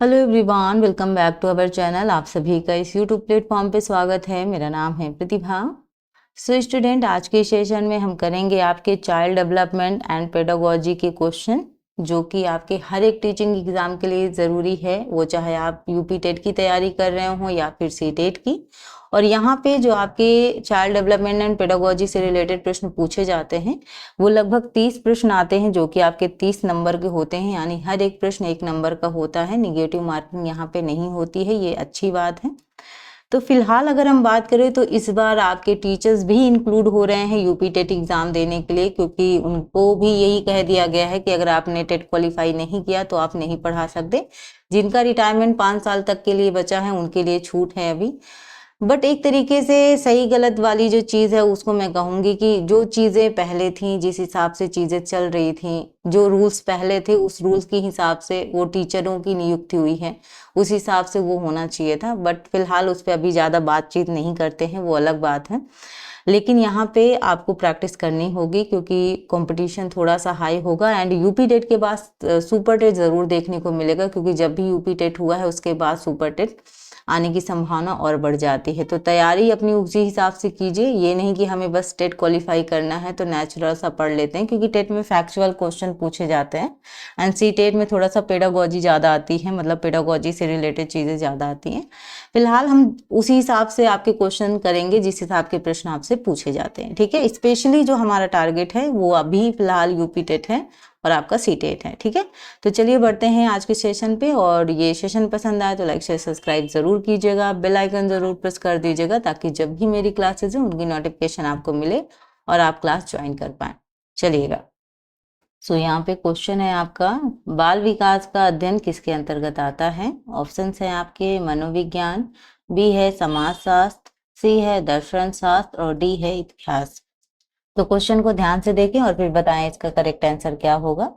Hello everyone, welcome back to our channel. आप सभी का इस यूट्यूब प्लेटफॉर्म पे स्वागत है। मेरा नाम है प्रतिभा। सो स्टूडेंट, आज के सेशन में हम करेंगे आपके चाइल्ड डेवलपमेंट एंड पेडागोजी के क्वेश्चन, जो कि आपके हर एक टीचिंग एग्जाम के लिए ज़रूरी है, वो चाहे आप यूपी टेट की तैयारी कर रहे हो या फिर सी टेट की। और यहाँ पे जो आपके चाइल्ड डेवलपमेंट एंड पेडागोजी से रिलेटेड प्रश्न पूछे जाते हैं वो लगभग 30 प्रश्न आते हैं, जो कि आपके 30 नंबर के होते हैं, यानी हर एक प्रश्न 1 नंबर का होता है। निगेटिव मार्किंग यहाँ पे नहीं होती है, ये अच्छी बात है। तो फिलहाल अगर हम बात करें तो इस बार आपके टीचर्स भी इंक्लूड हो रहे हैं यूपी टेट एग्जाम देने के लिए, क्योंकि उनको भी यही कह दिया गया है कि अगर आपने टेट क्वालिफाई नहीं किया तो आप नहीं पढ़ा सकते। जिनका रिटायरमेंट 5 साल तक के लिए बचा है उनके लिए छूट है अभी। बट एक तरीके से सही गलत वाली जो चीज़ है उसको मैं कहूँगी कि जो चीज़ें पहले थी, जिस हिसाब से चीज़ें चल रही थी, जो रूल्स पहले थे उस रूल्स के हिसाब से वो टीचरों की नियुक्ति हुई है, उस हिसाब से वो होना चाहिए था। बट फिलहाल उस पर अभी ज़्यादा बातचीत नहीं करते हैं, वो अलग बात है। लेकिन यहाँ पे आपको प्रैक्टिस करनी होगी क्योंकि कंपटीशन थोड़ा सा हाई होगा। एंड यूपी टेट के बाद सुपर टेट ज़रूर देखने को मिलेगा, क्योंकि जब भी यूपी टेट हुआ है उसके बाद सुपर टेट आने की संभावना और बढ़ जाती है। तो तैयारी अपनी उसी हिसाब से कीजिए, ये नहीं कि हमें बस टेट क्वालिफाई करना है तो नेचुरल सा पढ़ लेते हैं, क्योंकि टेट में फैक्चुअल क्वेश्चन पूछे जाते हैं एंड सी टेट में थोड़ा सा पेडागोजी ज़्यादा आती है, मतलब पेडागोजी से रिलेटेड चीज़ें ज़्यादा आती हैं। फिलहाल हम उसी हिसाब से आपके क्वेश्चन करेंगे जिस हिसाब के प्रश्न आपसे पूछे जाते हैं, ठीक है। स्पेशली जो हमारा टारगेट है वो अभी फिलहाल यूपी टेट है और आपका सी टेट है, ठीक है। तो चलिए बढ़ते हैं आज के सेशन पे। और ये सेशन पसंद आए तो लाइक शेयर सब्सक्राइब जरूर कीजिएगा, बेल आइकन जरूर प्रेस कर दीजिएगा, ताकि जब भी मेरी क्लासेज हैं उनकी नोटिफिकेशन आपको मिले और आप क्लास ज्वाइन कर पाए। चलिएगा। सो यहाँ पे क्वेश्चन है आपका, बाल विकास का अध्ययन किसके अंतर्गत आता है। ऑप्शंस हैं आपके मनोविज्ञान, बी है समाजशास्त्र, सी है दर्शन शास्त्र और डी है इतिहास। तो क्वेश्चन को ध्यान से देखें और फिर बताएं इसका करेक्ट आंसर क्या होगा।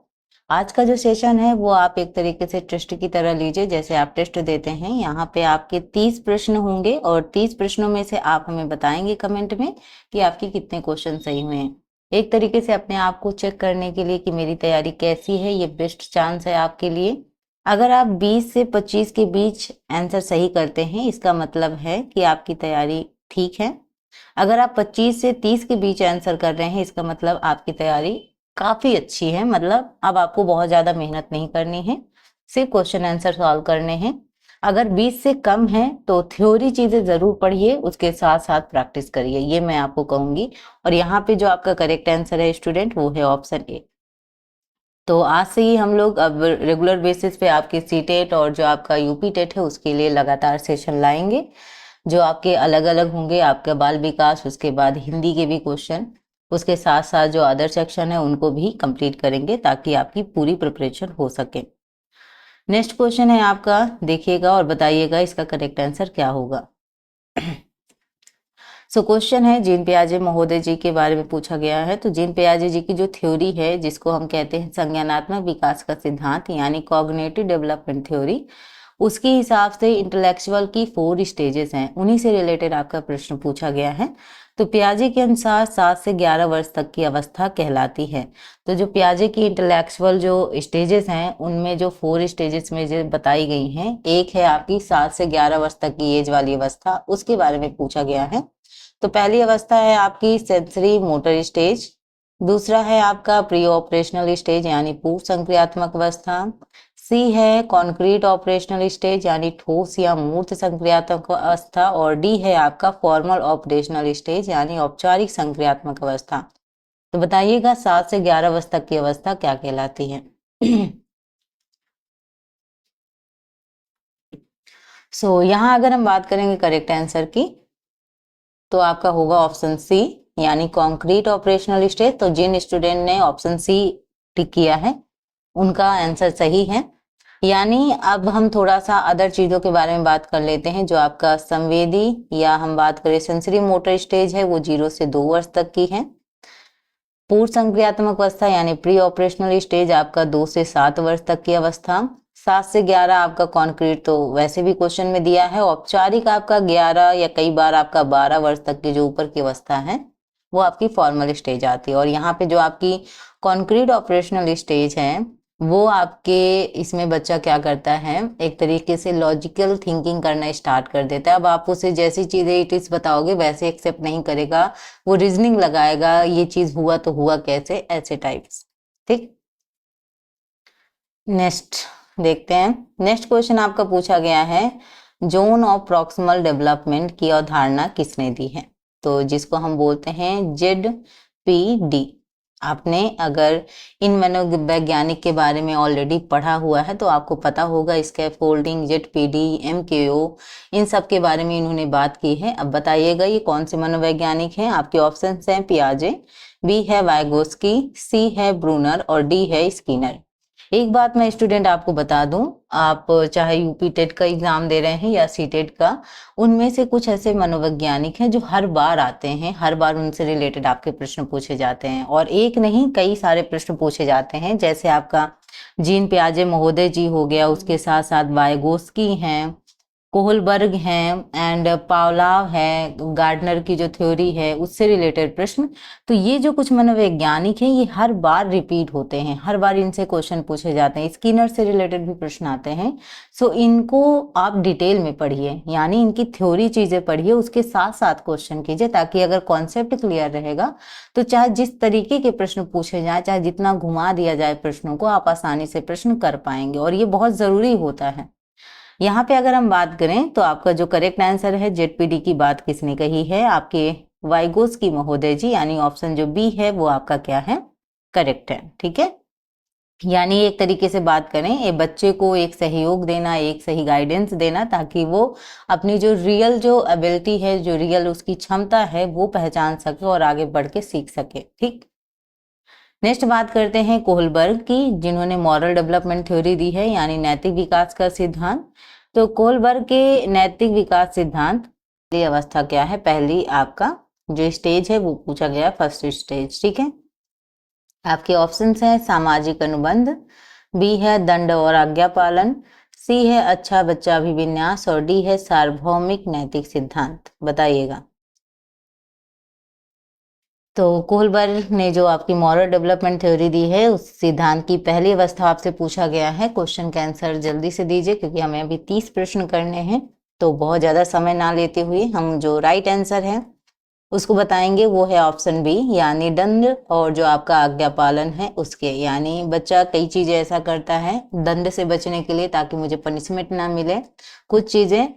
आज का जो सेशन है वो आप एक तरीके से टेस्ट की तरह लीजिए, जैसे आप टेस्ट देते हैं। यहाँ पे आपके 30 प्रश्न होंगे और 30 प्रश्नों में से आप हमें बताएंगे कमेंट में कि आपके कितने क्वेश्चन सही हुए हैं। एक तरीके से अपने आप को चेक करने के लिए कि मेरी तैयारी कैसी है, ये बेस्ट चांस है आपके लिए। अगर आप 20 से 25 के बीच आंसर सही करते हैं, इसका मतलब है कि आपकी तैयारी ठीक है। अगर आप 25 से 30 के बीच आंसर कर रहे हैं, इसका मतलब आपकी तैयारी काफी अच्छी है। मतलब अब आपको बहुत ज्यादा मेहनत नहीं करनी है, सिर्फ क्वेश्चन आंसर सॉल्व करने हैं। अगर 20 से कम है तो थ्योरी चीजें जरूर पढ़िए, उसके साथ साथ प्रैक्टिस करिए, ये मैं आपको कहूंगी। और यहाँ पे जो आपका करेक्ट आंसर है स्टूडेंट, वो है ऑप्शन ए। तो आज से ही हम लोग अब रेगुलर बेसिस पे आपके सी टेट और जो आपका यूपी टेट है उसके लिए लगातार सेशन लाएंगे, जो आपके अलग अलग होंगे। आपका बाल विकास, उसके बाद हिंदी के भी क्वेश्चन, उसके साथ साथ जो अदर सेक्शन है उनको भी कंप्लीट करेंगे, ताकि आपकी पूरी प्रिपरेशन हो सके। नेक्स्ट क्वेश्चन है आपका, देखिएगा और बताइएगा इसका करेक्ट आंसर क्या होगा। सो क्वेश्चन है, जीन पियाजे महोदय जी के बारे में पूछा गया है। तो जीन पियाजे जी की जो थ्योरी है, जिसको हम कहते हैं संज्ञानात्मक विकास का सिद्धांत, यानी कॉग्निटिव डेवलपमेंट थ्योरी, उसके हिसाब से इंटेलेक्चुअल की 4 स्टेजेस हैं, उन्हीं से रिलेटेड आपका प्रश्न पूछा गया है। तो पियाजे के अनुसार 7 से 11 वर्ष तक की अवस्था कहलाती है। तो जो पियाजे की इंटेलेक्चुअल जो स्टेजेस हैं, उनमें जो 4 स्टेजेस में जो बताई गई हैं, एक है आपकी 7 से 11 वर्ष तक की एज वाली अवस्था, उसके बारे में पूछा गया है। तो पहली अवस्था है आपकी सेंसरी मोटर स्टेज, दूसरा है आपका प्री ऑपरेशनल स्टेज यानी पूर्व संक्रियात्मक अवस्था, सी है कॉन्क्रीट ऑपरेशनल स्टेज यानी ठोस या मूर्त संक्रियात्मक अवस्था, और डी है आपका फॉर्मल ऑपरेशनल स्टेज यानी औपचारिक संक्रियात्मक अवस्था। तो बताइएगा 7 से 11 वर्ष तक की अवस्था क्या कहलाती है। यहाँ अगर हम बात करेंगे करेक्ट आंसर की, तो आपका होगा ऑप्शन सी, यानी कॉन्क्रीट ऑपरेशनल स्टेज। तो जिन स्टूडेंट ने ऑप्शन सी टिक किया है उनका आंसर सही है। यानी अब हम थोड़ा सा अदर चीजों के बारे में बात कर लेते हैं। जो आपका संवेदी या हम बात करें सेंसरी मोटर स्टेज है, वो 0 से 2 वर्ष तक की है। पूर्व संक्रियात्मक अवस्था यानी प्री ऑपरेशनल स्टेज आपका 2 से 7 वर्ष तक की अवस्था। 7 से 11 आपका कॉन्क्रीट तो वैसे भी क्वेश्चन में दिया है। औपचारिक आपका 11 या कई बार आपका 12 वर्ष तक की जो ऊपर की अवस्था है वो आपकी फॉर्मल स्टेज आती है। और यहाँ पे जो आपकी कॉन्क्रीट ऑपरेशनल स्टेज है वो आपके इसमें बच्चा क्या करता है, एक तरीके से लॉजिकल थिंकिंग करना स्टार्ट कर देता है। अब आप उसे जैसी चीजें इट इज बताओगे वैसे एक्सेप्ट नहीं करेगा, वो रीजनिंग लगाएगा, ये चीज हुआ तो हुआ कैसे, ऐसे टाइप्स। ठीक, नेक्स्ट देखते हैं। नेक्स्ट क्वेश्चन आपका पूछा गया है, जोन ऑफ प्रॉक्सिमल डेवलपमेंट की अवधारणा किसने दी है? तो जिसको हम बोलते हैं ZPD। आपने अगर इन मनोवैज्ञानिक के बारे में ऑलरेडी पढ़ा हुआ है तो आपको पता होगा, स्कैफोल्डिंग, ZPD, MKO, इन सब के बारे में इन्होंने बात की है। अब बताइएगा ये कौन से मनोवैज्ञानिक हैं? आपके ऑप्शन हैं पियाजे, बी है वाइगोस्की, सी है ब्रूनर और डी है स्किनर। एक बात मैं स्टूडेंट आपको बता दूं, आप चाहे यूपी टेट का एग्जाम दे रहे हैं या सी टेट का, उनमें से कुछ ऐसे मनोवैज्ञानिक हैं जो हर बार आते हैं, हर बार उनसे रिलेटेड आपके प्रश्न पूछे जाते हैं, और एक नहीं कई सारे प्रश्न पूछे जाते हैं। जैसे आपका जीन पियाजे महोदय जी हो गया, उसके साथ साथ वाइगोस्की हैं, कोहलबर्ग हैं एंड पावलाव है, गार्डनर की जो थ्योरी है उससे रिलेटेड प्रश्न। तो ये जो कुछ मनोवैज्ञानिक हैं ये हर बार रिपीट होते हैं, हर बार इनसे क्वेश्चन पूछे जाते हैं, स्किनर से रिलेटेड भी प्रश्न आते हैं। सो इनको आप डिटेल में पढ़िए, यानी इनकी थ्योरी चीजें पढ़िए, उसके साथ साथ क्वेश्चन कीजिए, ताकि अगर कॉन्सेप्ट क्लियर रहेगा तो चाहे जिस तरीके के प्रश्न पूछे जाए, चाहे जितना घुमा दिया जाए प्रश्नों को, आप आसानी से प्रश्न कर पाएंगे, और ये बहुत जरूरी होता है। यहाँ पे अगर हम बात करें तो आपका जो करेक्ट आंसर है, ZPD की बात किसने कही है? आपके वाइगोस्की महोदय जी, यानी ऑप्शन जो बी है वो आपका क्या है, करेक्ट है। ठीक है, यानी एक तरीके से बात करें, ये बच्चे को एक सहयोग देना, एक सही गाइडेंस देना, ताकि वो अपनी जो रियल जो एबिलिटी है, जो रियल उसकी क्षमता है वो पहचान सके और आगे बढ़ के सीख सके। ठीक, नेक्स्ट बात करते हैं कोहलबर्ग की, जिन्होंने मॉरल डेवलपमेंट थ्योरी दी है, यानी नैतिक विकास का सिद्धांत। तो कोहलबर्ग के नैतिक विकास सिद्धांत की अवस्था क्या है? पहली आपका जो स्टेज है वो पूछा गया, फर्स्ट स्टेज। ठीक है, आपके ऑप्शंस हैं सामाजिक अनुबंध, बी है दंड और आज्ञा पालन, सी है अच्छा बच्चा अभिविन्यास और डी है सार्वभौमिक नैतिक सिद्धांत। बताइएगा। तो कोहलबर्ग ने जो आपकी मॉरल डेवलपमेंट थ्योरी दी है, उस सिद्धांत की पहली अवस्था आपसे पूछा गया है। क्वेश्चन का आंसर जल्दी से दीजिए, क्योंकि हमें अभी 30 प्रश्न करने हैं, तो बहुत ज़्यादा समय ना लेते हुए हम जो राइट आंसर है उसको बताएंगे। वो है ऑप्शन बी, यानी दंड और जो आपका आज्ञा पालन है उसके, यानी बच्चा कई चीज़ें ऐसा करता है दंड से बचने के लिए, ताकि मुझे पनिशमेंट ना मिले, कुछ चीज़ें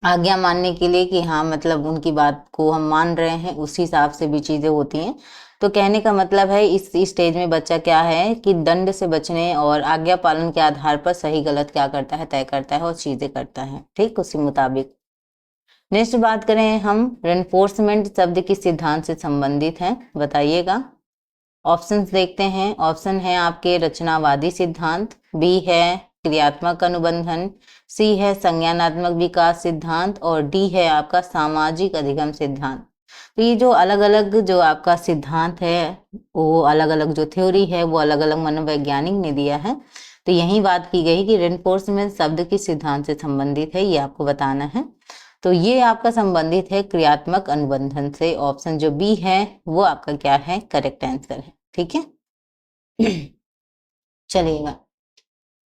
आज्ञा मानने के लिए कि हाँ मतलब उनकी बात को हम मान रहे हैं, उस हिसाब से भी चीज़ें होती हैं। तो कहने का मतलब है इस स्टेज में बच्चा क्या है कि दंड से बचने और आज्ञा पालन के आधार पर सही गलत क्या करता है, तय करता है और चीज़ें करता है। ठीक, उसी मुताबिक। नेक्स्ट बात करें हम, रेनफोर्समेंट शब्द किस सिद्धांत से संबंधित है? बताइएगा। ऑप्शंस देखते हैं। ऑप्शन है आपके रचनावादी सिद्धांत, बी है क्रियात्मक अनुबंधन, सी है संज्ञानात्मक विकास सिद्धांत और डी है आपका सामाजिक अधिगम सिद्धांत। तो ये जो अलग अलग जो आपका सिद्धांत है, वो अलग अलग जो थ्योरी है वो अलग अलग मनोवैज्ञानिक ने दिया है। तो यही बात की गई कि रेनफोर्समेंट शब्द किस सिद्धांत से संबंधित है, ये आपको बताना है। तो ये आपका संबंधित है क्रियात्मक अनुबंधन से। ऑप्शन जो बी है वो आपका क्या है, करेक्ट आंसर है। ठीक है, चलिएगा।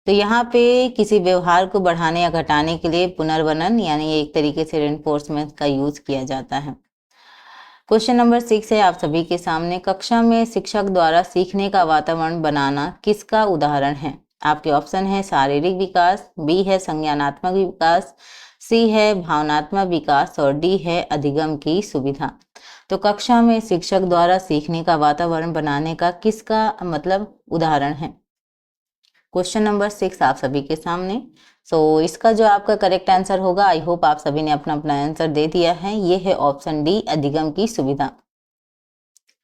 तो यहाँ पे किसी व्यवहार को बढ़ाने या घटाने के लिए पुनर्वनन, यानी एक तरीके से रेनफोर्समेंट का यूज किया जाता है। क्वेश्चन नंबर 6 है आप सभी के सामने, कक्षा में शिक्षक द्वारा सीखने का वातावरण बनाना किसका उदाहरण है? आपके ऑप्शन है शारीरिक विकास, बी है संज्ञानात्मक विकास, सी है भावनात्मक विकास और डी है अधिगम की सुविधा। तो कक्षा में शिक्षक द्वारा सीखने का वातावरण बनाने का किसका मतलब उदाहरण है? क्वेश्चन नंबर 6 आप सभी के सामने। इसका जो आपका करेक्ट आंसर होगा, आई होप आप सभी ने अपना अपना आंसर दे दिया है, ये है ऑप्शन डी, अधिगम की सुविधा।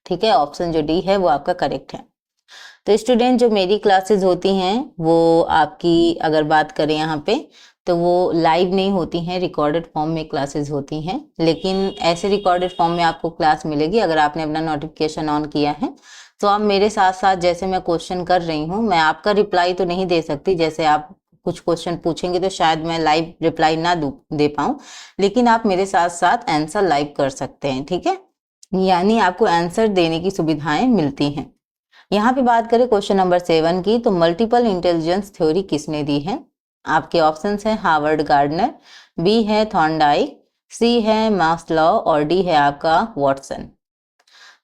ठीक है, ऑप्शन जो डी है वो आपका करेक्ट है। तो स्टूडेंट जो मेरी क्लासेस होती हैं वो आपकी अगर बात करें यहाँ पे, तो वो लाइव नहीं होती हैं, रिकॉर्डेड फॉर्म में क्लासेस होती हैं। लेकिन ऐसे रिकॉर्डेड फॉर्म में आपको क्लास मिलेगी अगर आपने अपना नोटिफिकेशन ऑन किया है। तो आप मेरे साथ साथ जैसे मैं क्वेश्चन कर रही हूँ, मैं आपका रिप्लाई तो नहीं दे सकती, जैसे आप कुछ क्वेश्चन पूछेंगे तो शायद मैं लाइव रिप्लाई ना दे पाऊँ, लेकिन आप मेरे साथ साथ आंसर लाइव कर सकते हैं। ठीक है, यानी आपको आंसर देने की सुविधाएं मिलती हैं। यहाँ पे बात करें क्वेश्चन नंबर 7 की, तो मल्टीपल इंटेलिजेंस थ्योरी किसने दी है? आपके ऑप्शंस हैं हार्वर्ड गार्डनर, बी है थॉर्नडाइक, सी है मास्लो और डी है आपका वॉटसन।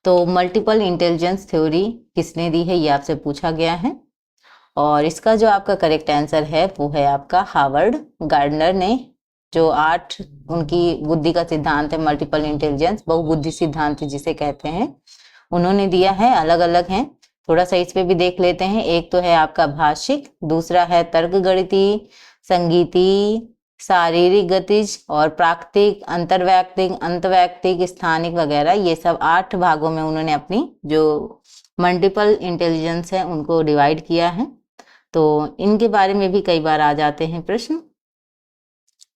तो मल्टीपल इंटेलिजेंस थ्योरी किसने दी है ये आपसे पूछा गया है, और इसका जो आपका करेक्ट आंसर है वो है आपका हार्वर्ड गार्डनर ने, जो 8 उनकी बुद्धि का सिद्धांत है, मल्टीपल इंटेलिजेंस बहुबुद्धि सिद्धांत जिसे कहते हैं, उन्होंने दिया है। अलग अलग हैं, थोड़ा सा इस पे भी देख लेते हैं। एक तो है आपका भाषिक, दूसरा है तर्क गणितीय, संगीतीय, शारीरिक गतिज और प्राकृतिक, अंतर्वैयक्तिक, अंतवैयक्तिक, स्थानिक वगैरह, ये सब 8 भागों में उन्होंने अपनी जो मल्टीपल इंटेलिजेंस है उनको डिवाइड किया है। तो इनके बारे में भी कई बार आ जाते हैं प्रश्न।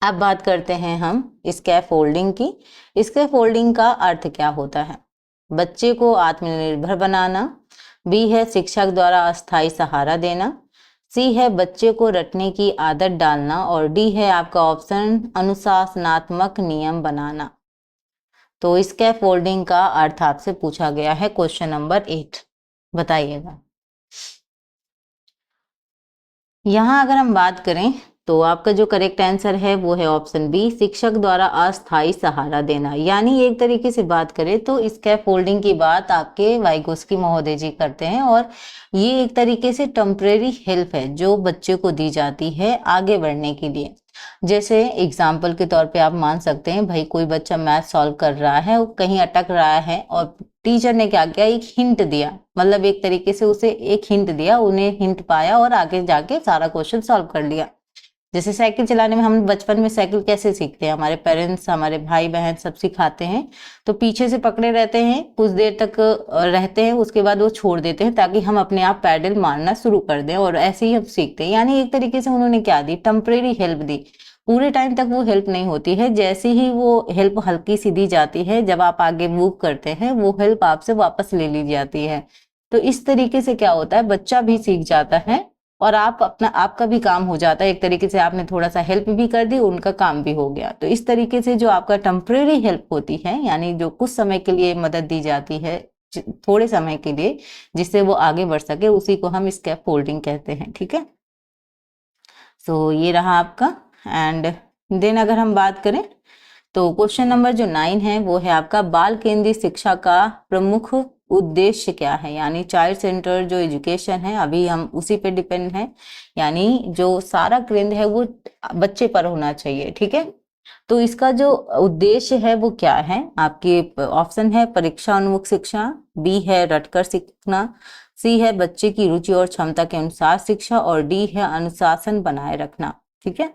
अब बात करते हैं हम स्कैफोल्डिंग की। स्कैफोल्डिंग का अर्थ क्या होता है? बच्चे को आत्मनिर्भर बनाना, बी है शिक्षक द्वारा अस्थायी सहारा देना, सी है बच्चे को रटने की आदत डालना और डी है आपका ऑप्शन अनुशासनात्मक नियम बनाना। तो स्कैफोल्डिंग का अर्थ आपसे पूछा गया है क्वेश्चन नंबर 8, बताइएगा। यहाँ अगर हम बात करें तो आपका जो करेक्ट आंसर है वो है ऑप्शन बी, शिक्षक द्वारा अस्थायी सहारा देना। यानी एक तरीके से बात करें तो स्कैफोल्डिंग की बात आपके वाइगोस्की महोदय जी करते हैं, और ये एक तरीके से टेम्परेरी हेल्प है जो बच्चे को दी जाती है आगे बढ़ने के लिए। जैसे एग्जाम्पल के तौर पे आप मान सकते हैं, भाई कोई बच्चा मैथ सॉल्व कर रहा है, वो कहीं अटक रहा है और टीचर ने क्या किया, एक हिंट दिया, मतलब एक तरीके से उसे एक हिंट दिया, उन्हें हिंट पाया और आगे जाके सारा क्वेश्चन सॉल्व कर लिया। जैसे साइकिल चलाने में हम बचपन में साइकिल कैसे सीखते हैं, हमारे पेरेंट्स, हमारे भाई बहन सब सिखाते हैं, तो पीछे से पकड़े रहते हैं, कुछ देर तक रहते हैं, उसके बाद वो छोड़ देते हैं ताकि हम अपने आप पैडल मारना शुरू कर दें, और ऐसे ही हम सीखते हैं। यानी एक तरीके से उन्होंने क्या दी, टेम्परेरी हेल्प दी। पूरे टाइम तक वो हेल्प नहीं होती है, जैसे ही वो हेल्प हल्की सी दी जाती है, जब आप आगे मूव करते हैं वो हेल्प आपसे वापस ले ली जाती है। तो इस तरीके से क्या होता है, बच्चा भी सीख जाता है और आपका भी काम हो जाता है। एक तरीके से आपने थोड़ा सा हेल्प भी कर दी, उनका काम भी हो गया। तो इस तरीके से जो आपका टेम्परेरी हेल्प होती है, यानी जो कुछ समय के लिए मदद दी जाती है, थोड़े समय के लिए, जिससे वो आगे बढ़ सके, उसी को हम स्कैफोल्डिंग कहते हैं। ठीक है, सो ये रहा आपका। एंड देन अगर हम बात करें तो क्वेश्चन नंबर जो 9 है वो है आपका बाल केंद्रित शिक्षा का प्रमुख उद्देश्य क्या है? यानी चाइल्ड सेंटर जो एजुकेशन है, अभी हम उसी पे डिपेंड है, यानी जो सारा केंद्र है वो बच्चे पर होना चाहिए। ठीक है, तो इसका जो उद्देश्य है वो क्या है? आपके ऑप्शन है परीक्षा उन्मुख शिक्षा, बी है रटकर सीखना, सी है बच्चे की रुचि और क्षमता के अनुसार शिक्षा और डी है अनुशासन बनाए रखना। ठीक है,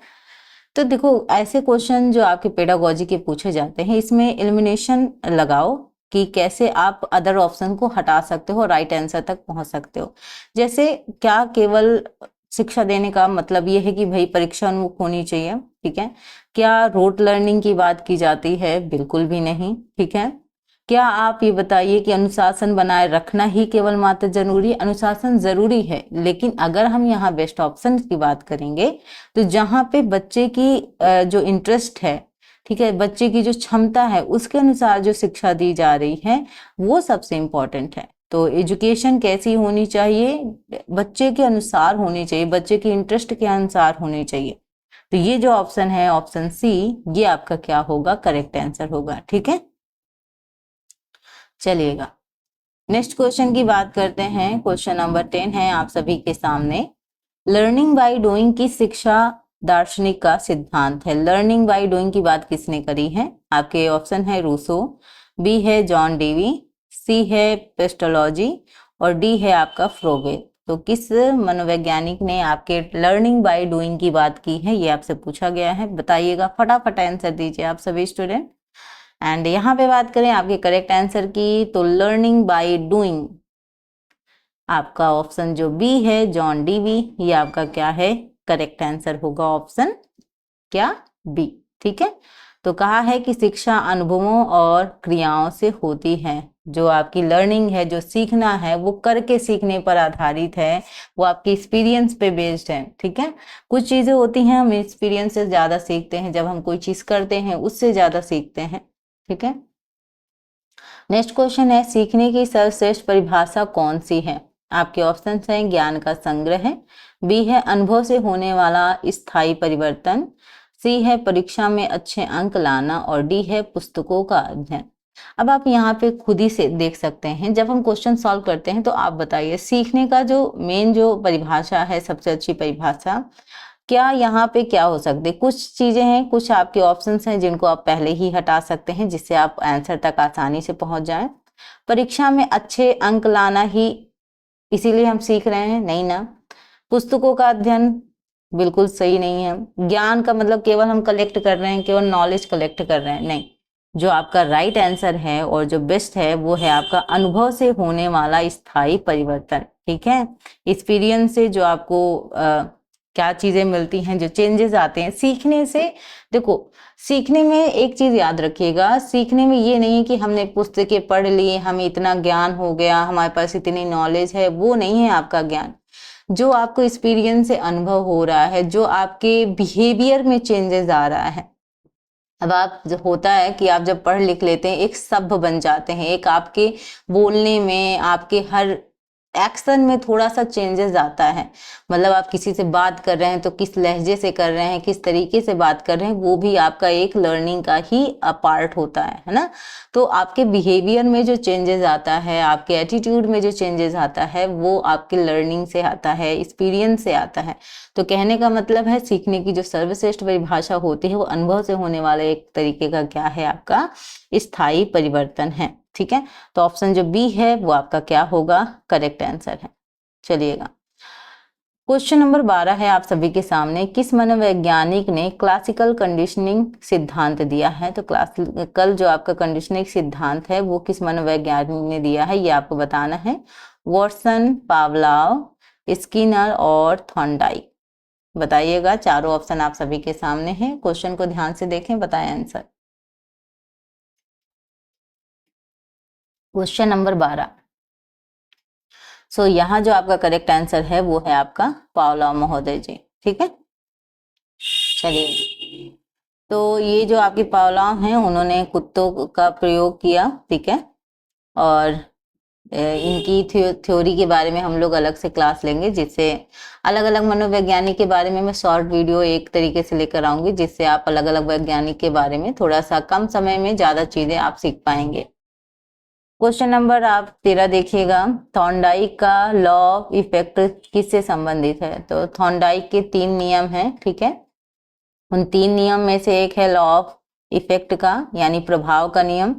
तो देखो ऐसे क्वेश्चन जो आपके पेडागोजी के पूछे जाते हैं, इसमें एलिमिनेशन लगाओ कि कैसे आप अदर ऑप्शन को हटा सकते हो और राइट आंसर तक पहुंच सकते हो। जैसे क्या केवल शिक्षा देने का मतलब ये है कि भाई परीक्षा उन्मुख होनी चाहिए? ठीक है, क्या रोट लर्निंग की बात की जाती है? बिल्कुल भी नहीं। ठीक है, क्या आप ये बताइए कि अनुशासन बनाए रखना ही केवल मात्र जरूरी? अनुशासन जरूरी है, लेकिन अगर हम यहाँ बेस्ट ऑप्शन की बात करेंगे तो जहाँ पे बच्चे की जो इंटरेस्ट है, ठीक है, बच्चे की जो क्षमता है, उसके अनुसार जो शिक्षा दी जा रही है वो सबसे इम्पोर्टेंट है। तो एजुकेशन कैसी होनी चाहिए? बच्चे के अनुसार होनी चाहिए, बच्चे के इंटरेस्ट के अनुसार होनी चाहिए। तो ये जो ऑप्शन है ऑप्शन सी, ये आपका क्या होगा, करेक्ट आंसर होगा। ठीक है, चलिएगा नेक्स्ट क्वेश्चन की बात करते हैं। क्वेश्चन नंबर 10 है आप सभी के सामने। लर्निंग बाय डूइंग की शिक्षा दार्शनिक का सिद्धांत है। लर्निंग बाय डूइंग की बात किसने करी है? आपके ऑप्शन है रूसो, बी है जॉन डेवी, सी है पेस्टोलॉजी और डी है आपका फ्रोबेल। तो किस मनोवैज्ञानिक ने आपके लर्निंग बाय डूइंग की बात की है, ये आपसे पूछा गया है। बताइएगा, फटाफट आंसर दीजिए आप सभी स्टूडेंट। एंड यहाँ पे बात करें आपके करेक्ट आंसर की, तो लर्निंग बाय डूइंग आपका ऑप्शन जो बी है जॉन डीवी, ये आपका क्या है, करेक्ट आंसर होगा ऑप्शन क्या, बी। ठीक है, तो कहा है कि शिक्षा अनुभवों और क्रियाओं से होती है। जो आपकी लर्निंग है, जो सीखना है, वो करके सीखने पर आधारित है, वो आपकी एक्सपीरियंस पे बेस्ड है। ठीक है, कुछ चीजें होती हैं हम एक्सपीरियंस से ज्यादा सीखते हैं, जब हम कोई चीज करते हैं उससे ज्यादा सीखते हैं। ठीक है, नेक्स्ट क्वेश्चन है सीखने की सर्वश्रेष्ठ परिभाषा कौन सी है? आपके ऑप्शन हैं ज्ञान का संग्रह है, बी है अनुभव से होने वाला स्थायी परिवर्तन, सी है परीक्षा में अच्छे अंक लाना और डी है पुस्तकों का अध्ययन। अब आप यहाँ पे खुद ही से देख सकते हैं, जब हम क्वेश्चन सॉल्व करते हैं तो आप बताइए सीखने का जो मेन जो परिभाषा है, सबसे अच्छी परिभाषा क्या यहाँ पे क्या हो सकती है। कुछ चीजें हैं, कुछ आपके ऑप्शंस हैं जिनको आप पहले ही हटा सकते हैं जिससे आप आंसर तक आसानी से पहुंच जाएं। परीक्षा में अच्छे अंक लाना ही इसीलिए हम सीख रहे हैं, नहीं ना। पुस्तकों का अध्ययन बिल्कुल सही नहीं है। ज्ञान का मतलब केवल हम कलेक्ट कर रहे हैं, केवल नॉलेज कलेक्ट कर रहे हैं, नहीं। जो आपका राइट आंसर है और जो बेस्ट है वो है आपका अनुभव से होने वाला स्थायी परिवर्तन। ठीक है, एक्सपीरियंस से जो आपको क्या चीजें मिलती हैं, जो चेंजेस आते हैं सीखने से। देखो सीखने में एक चीज याद रखिएगा, सीखने में ये नहीं है कि हमने पुस्तकें पढ़ ली, हमें इतना ज्ञान हो गया, हमारे पास इतनी नॉलेज है, वो नहीं है आपका ज्ञान। जो आपको एक्सपीरियंस से अनुभव हो रहा है, जो आपके बिहेवियर में चेंजेस आ रहा है। अब आप जब होता है कि आप जब पढ़ लिख लेते हैं एक सभ्य बन जाते हैं, एक आपके बोलने में, आपके हर एक्शन में थोड़ा सा चेंजेस आता है। मतलब आप किसी से बात कर रहे हैं तो किस लहजे से कर रहे हैं, किस तरीके से बात कर रहे हैं, वो भी आपका एक लर्निंग का ही पार्ट होता है ना। तो आपके बिहेवियर में जो चेंजेस आता है, आपके एटीट्यूड में जो चेंजेस आता है, वो आपके लर्निंग से आता है, एक्सपीरियंस से आता है। तो कहने का मतलब है सीखने की जो सर्वश्रेष्ठ परिभाषा होती है वो अनुभव से होने वाला एक तरीके का क्या है, आपका स्थायी परिवर्तन है। ठीक है, तो ऑप्शन जो बी है वो आपका क्या होगा, करेक्ट आंसर है। चलिएगा क्वेश्चन नंबर 12 है आप सभी के सामने, किस मनोवैज्ञानिक ने क्लासिकल कंडीशनिंग सिद्धांत दिया है। तो क्लासिकल जो आपका कंडीशनिंग सिद्धांत है वो किस मनोवैज्ञानिक ने दिया है, ये आपको बताना है। वॉटसन, पावलोव, स्किनर और थॉर्नडाइक। बताइएगा, चारों ऑप्शन आप सभी के सामने हैं। क्वेश्चन को ध्यान से देखें, बताएं आंसर। Question number 12। सो यहाँ जो आपका करेक्ट आंसर है वो है आपका पावलोव महोदय जी। ठीक है, चलिए तो ये जो आपके पावलोव हैं उन्होंने कुत्तों का प्रयोग किया। ठीक है, और इनकी थ्योरी के बारे में हम लोग अलग से क्लास लेंगे, जिससे अलग अलग मनोवैज्ञानिक के बारे में मैं शॉर्ट वीडियो एक तरीके से लेकर आऊंगी, जिससे आप अलग अलग वैज्ञानिक के बारे में थोड़ा सा कम समय में ज्यादा चीजें आप सीख पाएंगे। क्वेश्चन नंबर आप 13 देखिएगा, थॉर्नडाइक का लॉ ऑफ इफेक्ट किससे संबंधित है। तो थॉर्नडाइक के 3 नियम हैं। ठीक है, उन 3 नियम में से एक है लॉ ऑफ इफेक्ट का, यानी प्रभाव का नियम।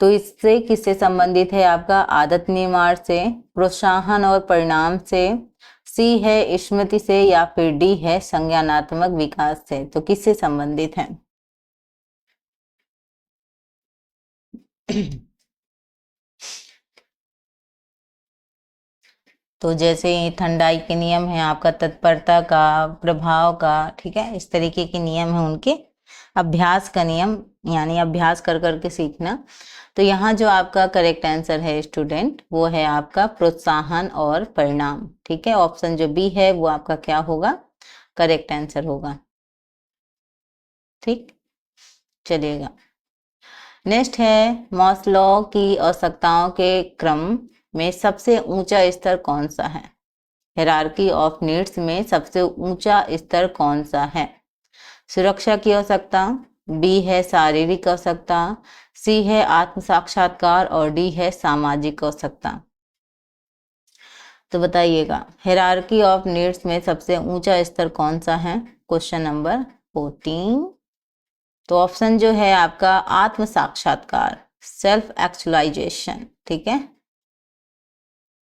तो इससे किससे संबंधित है, आपका आदत निर्माण से, प्रोत्साहन और परिणाम से, सी है स्मृति से, या फिर डी है संज्ञानात्मक विकास से। तो किससे संबंधित है। तो जैसे थॉर्नडाइक के नियम है आपका तत्परता का, प्रभाव का, ठीक है, इस तरीके के नियम है उनके। अभ्यास का नियम, यानी अभ्यास कर करके सीखना। तो यहाँ जो आपका करेक्ट आंसर है स्टूडेंट वो है आपका प्रोत्साहन और परिणाम। ठीक है, ऑप्शन जो बी है वो आपका क्या होगा, करेक्ट आंसर होगा। ठीक, चलिएगा नेक्स्ट है मास्लो की आवश्यकताओं के क्रम में सबसे ऊंचा स्तर कौन सा है। हायरार्की ऑफ नीड्स में सबसे ऊंचा स्तर कौन सा है। सुरक्षा की आवश्यकता, बी है शारीरिक आवश्यकता, सी है आत्म साक्षात्कार और डी है सामाजिक आवश्यकता। तो बताइएगा हायरार्की ऑफ नीड्स में सबसे ऊंचा स्तर कौन सा है। Question number 14। तो ऑप्शन जो है आपका आत्म साक्षात्कार, सेल्फ एक्चुअलाइजेशन। ठीक है,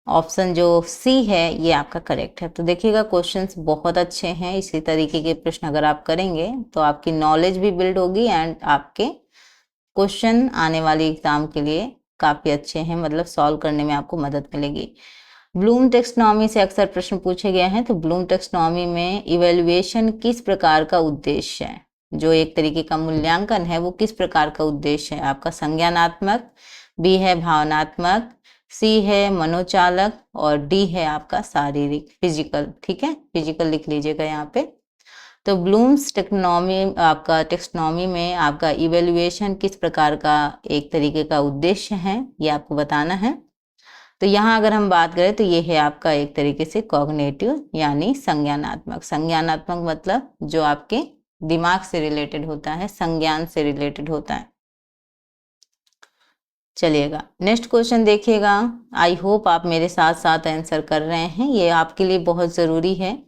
ऑप्शन जो सी है ये आपका करेक्ट है। तो देखिएगा क्वेश्चंस बहुत अच्छे हैं, इसी तरीके के प्रश्न अगर आप करेंगे तो आपकी नॉलेज भी बिल्ड होगी एंड आपके क्वेश्चन आने वाली एग्जाम के लिए काफी अच्छे हैं, मतलब सॉल्व करने में आपको मदद मिलेगी। ब्लूम टेक्सोनॉमी से अक्सर प्रश्न पूछे गए हैं। तो ब्लूम टेक्सोनॉमी में इवेल्युएशन किस प्रकार का उद्देश्य है, जो एक तरीके का मूल्यांकन है वो किस प्रकार का उद्देश्य है आपका, संज्ञानात्मक, बी है भावनात्मक, सी है मनोचालक और डी है आपका शारीरिक, फिजिकल। ठीक है, फिजिकल लिख लीजिएगा यहाँ पे। तो ब्लूम्स टेक्सोनॉमी आपका टेक्सोनॉमी में आपका इवेल्युएशन किस प्रकार का एक तरीके का उद्देश्य है ये आपको बताना है। तो यहाँ अगर हम बात करें तो ये है आपका एक तरीके से कॉग्निटिव यानी संज्ञानात्मक। संज्ञानात्मक मतलब जो आपके दिमाग से रिलेटेड होता है, संज्ञान से रिलेटेड होता है। चलिएगा नेक्स्ट क्वेश्चन देखिएगा। आई होप आप मेरे साथ साथ आंसर कर रहे हैं, ये आपके लिए बहुत ज़रूरी है।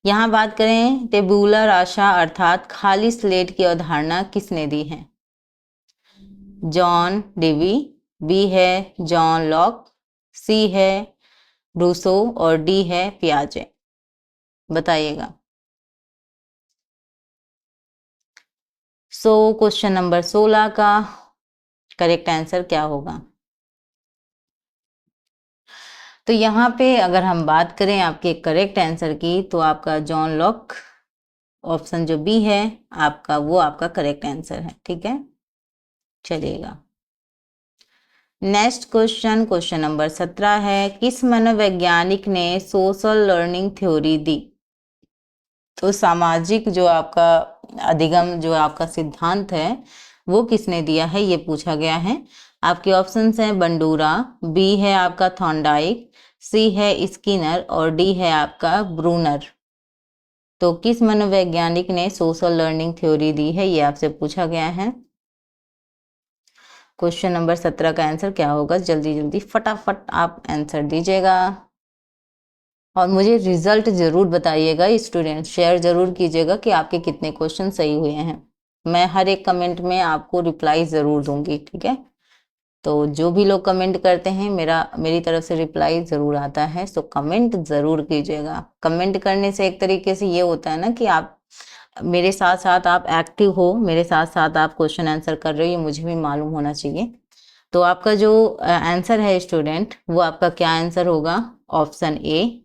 यहाँ बात करें टेबुलर आशा अर्थात खाली स्लेट की अवधारणा किसने दी है? जॉन डेवी, बी है जॉन लॉक, सी है रूसो और डी है पियाजे। बताइएगा। क्वेश्चन नंबर 16 का करेक्ट आंसर क्या होगा? तो यहाँ पे अगर हम बात करें आपके करेक्ट आंसर की तो आपका जॉन लॉक ऑप्शन जो बी है आपका, वो आपका करेक्ट आंसर है। ठीक है, चलिएगा नेक्स्ट क्वेश्चन, क्वेश्चन नंबर 17 है। किस मनोवैज्ञानिक ने सोशल लर्निंग थ्योरी दी? तो सामाजिक जो आपका अधिगम जो आपका सिद्धांत है वो किसने दिया है, ये पूछा गया है। आपके ऑप्शंस हैं बंडूरा, बी है आपका थॉर्नडाइक, सी है स्किनर और डी है आपका ब्रूनर। तो किस मनोवैज्ञानिक ने सोशल लर्निंग थ्योरी दी है, ये आपसे पूछा गया है। क्वेश्चन नंबर 17 का आंसर क्या होगा? जल्दी जल्दी फटाफट आप आंसर दीजिएगा और मुझे रिजल्ट जरूर बताइएगा। स्टूडेंट शेयर जरूर कीजिएगा कि आपके कितने क्वेश्चन सही हुए हैं। मैं हर एक कमेंट में आपको रिप्लाई जरूर दूंगी। ठीक है, तो जो भी लोग कमेंट करते हैं मेरी तरफ से रिप्लाई जरूर आता है, सो कमेंट जरूर कीजिएगा। कमेंट करने से एक तरीके से ये होता है ना कि आप मेरे साथ साथ आप एक्टिव हो, मेरे साथ साथ आप क्वेश्चन आंसर कर रहे हो, ये मुझे भी मालूम होना चाहिए। तो आपका जो आंसर है स्टूडेंट, वो आपका क्या आंसर होगा? Option A